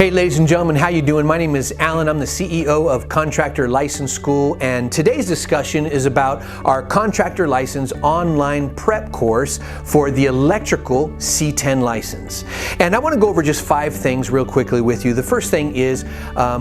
Hey ladies and gentlemen, how you doing? My name is Alan. I'm the CEO of Contractor License School, and today's discussion is about our Contractor License online prep course for the electrical C10 license. And I want to go over just 5 things real quickly with you. The first thing is,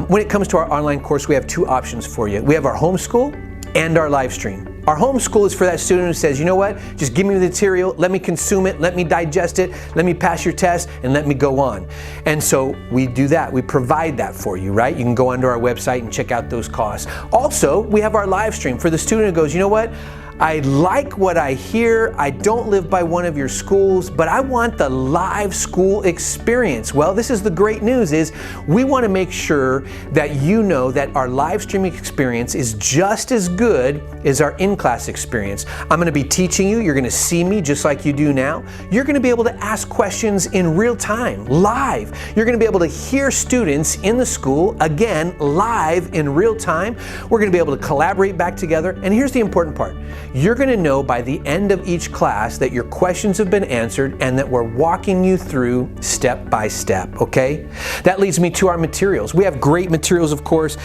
when it comes to our online course, we have 2 options for you. We have our homeschool and our live stream. Our homeschool is for that student who says, you know what, just give me the material, let me consume it, let me digest it, let me pass your test, and let me go on. And so we do that. We provide that for you, right? You can go onto our website and check out those costs. Also, we have our live stream for the student who goes, you know what, I like what I hear. I don't live by one of your schools, but I want the live school experience. Well, this is the great news is we want to make sure that you know that our live streaming experience is just as good as our in-class experience. I'm going to be teaching you. You're going to see me just like you do now. You're going to be able to ask questions in real time, live. You're going to be able to hear students in the school, again, live in real time. We're going to be able to collaborate back together. And here's the important part. You're going to know by the end of each class that your questions have been answered and that we're walking you through step by step, okay? That leads me to our materials. We have great materials, of course.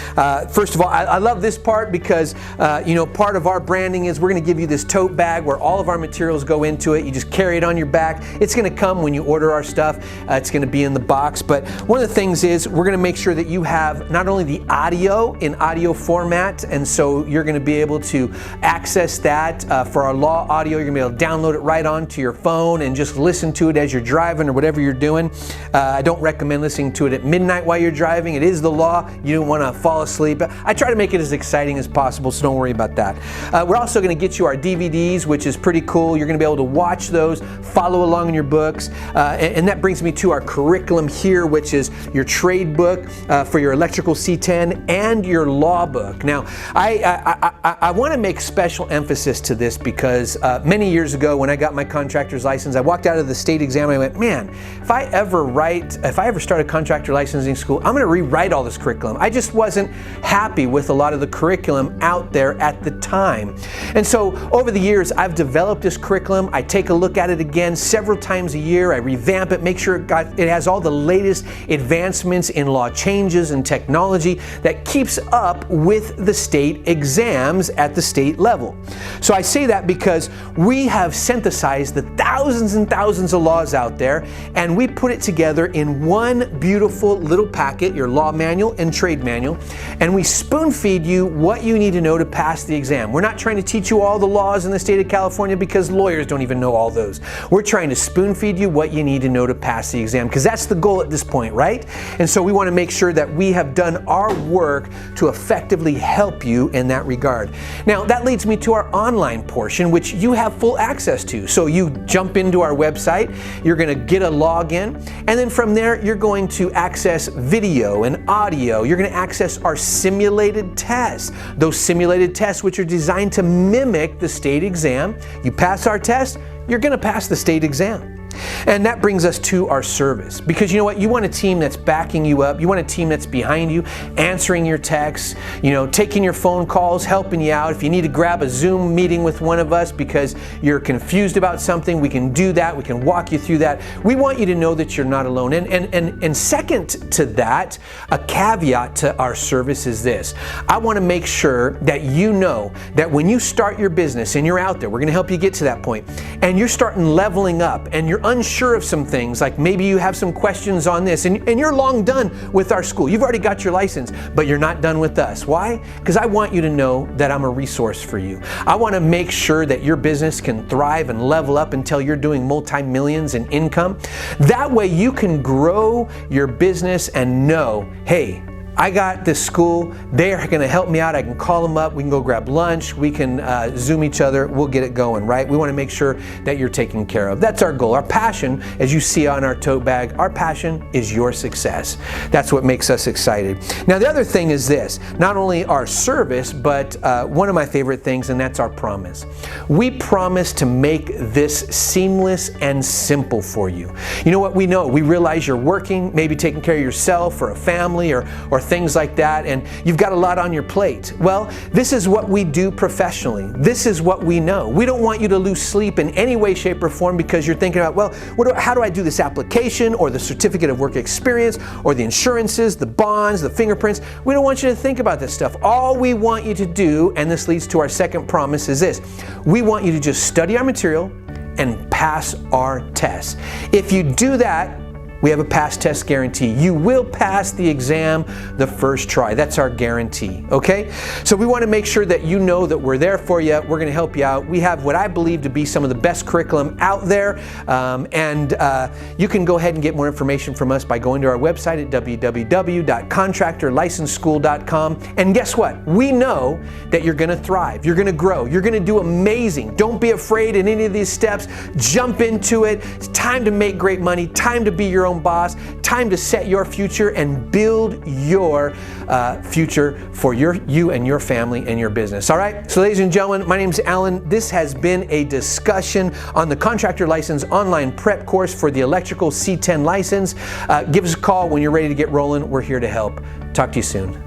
First of all, I love this part because, part of our branding is we're going to give you this tote bag where all of our materials go into it. You just carry it on your back. It's going to come when you order our stuff. It's going to be in the box. But one of the things is we're going to make sure that you have not only the audio in audio format, and so you're going to be able to access that. For our law audio, you're going to be able to download it right onto your phone and just listen to it as you're driving or whatever you're doing. I don't recommend listening to it at midnight while you're driving. It is the law. You don't want to fall asleep. I try to make it as exciting as possible, so don't worry about that. We're also going to get you our DVDs, which is pretty cool. You're going to be able to watch those, follow along in your books. And that brings me to our curriculum here, which is your trade book for your electrical C10 and your law book. Now, I want to make special emphasis to this because many years ago when I got my contractor's license, I walked out of the state exam and I went, man, if I ever start a contractor licensing school, I'm going to rewrite all this curriculum. I just wasn't happy with a lot of the curriculum out there at the time. And so over the years, I've developed this curriculum. I take a look at it again several times a year. I revamp it, make sure it has all the latest advancements in law changes and technology that keeps up with the state exams at the state level. So I say that because we have synthesized the thousands and thousands of laws out there, and we put it together in one beautiful little packet, your law manual and trade manual, and we spoon feed you what you need to know to pass the exam. We're not trying to teach you all the laws in the state of California because lawyers don't even know all those. We're trying to spoon feed you what you need to know to pass the exam because that's the goal at this point, right? And so we want to make sure that we have done our work to effectively help you in that regard. Now, that leads me to our online portion, which you have full access to. So you jump into our website, you're going to get a login, and then from there you're going to access video and audio. You're going to access our simulated tests. Those simulated tests which are designed to mimic the state exam. You pass our test, you're going to pass the state exam. And that brings us to our service. Because you know what? You want a team that's backing you up. You want a team that's behind you, answering your texts, taking your phone calls, helping you out. If you need to grab a Zoom meeting with one of us because you're confused about something, we can do that. We can walk you through that. We want you to know that you're not alone. And second to that, a caveat to our service is this. I want to make sure that you know that when you start your business and you're out there, we're going to help you get to that point, and you're starting leveling up and you're unsure of some things, like maybe you have some questions on this and you're long done with our school. You've already got your license, but you're not done with us. Why? Because I want you to know that I'm a resource for you. I want to make sure that your business can thrive and level up until you're doing multi-millions in income. That way you can grow your business and know, hey, I got this school, they're going to help me out, I can call them up, we can go grab lunch, we can Zoom each other, we'll get it going, right? We want to make sure that you're taken care of. That's our goal. Our passion, as you see on our tote bag, our passion is your success. That's what makes us excited. Now the other thing is this, not only our service, but one of my favorite things, and that's our promise. We promise to make this seamless and simple for you. You know what? We realize you're working, maybe taking care of yourself or a family or things like that, and you've got a lot on your plate. Well, this is what we do professionally. This is what we know. We don't want you to lose sleep in any way, shape, or form because you're thinking about, well, how do I do this application or the certificate of work experience or the insurances, the bonds, the fingerprints? We don't want you to think about this stuff. All we want you to do, and this leads to our second promise, is this. We want you to just study our material and pass our tests. If you do that, we have a pass test guarantee. You will pass the exam the first try. That's our guarantee, okay? So we want to make sure that you know that we're there for you. We're going to help you out. We have what I believe to be some of the best curriculum out there, and you can go ahead and get more information from us by going to our website at www.contractorlicenseschool.com. And guess what? We know that you're going to thrive. You're going to grow. You're going to do amazing. Don't be afraid in any of these steps. Jump into it. It's time to make great money. Time to be your own boss. Time to set your future and build your future for you and your family and your business. All right? So ladies and gentlemen, my name is Alan. This has been a discussion on the Contractor License online prep course for the electrical C10 license. Give us a call when you're ready to get rolling. We're here to help. Talk to you soon.